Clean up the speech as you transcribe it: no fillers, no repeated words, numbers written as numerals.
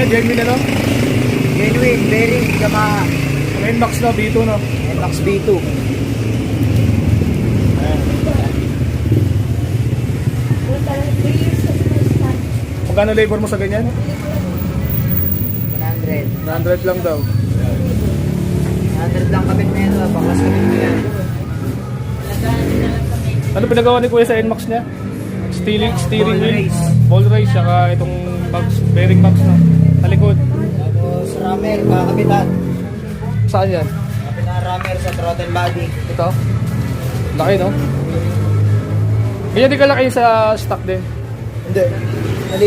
Ayan, genuine ano? Genuine, bearing, Yamaha. NMAX na, B2 no? NMAX B2. Magkano labor mo sa ganyan? 100. 100 lang daw. 100 lang kabit na ito, bakas kabit na yan. Ano pinagawa ni Kuya sa NMAX niya? Steering Ball wheel? race. Ball race, saka itong box, bearing box na. Sa likod. Tapos rammer, kakapitan. Saan yan? Kapitan rammer sa throttle body. Ito? Laki no? Ganyan din kalaki sa stock din. Hindi.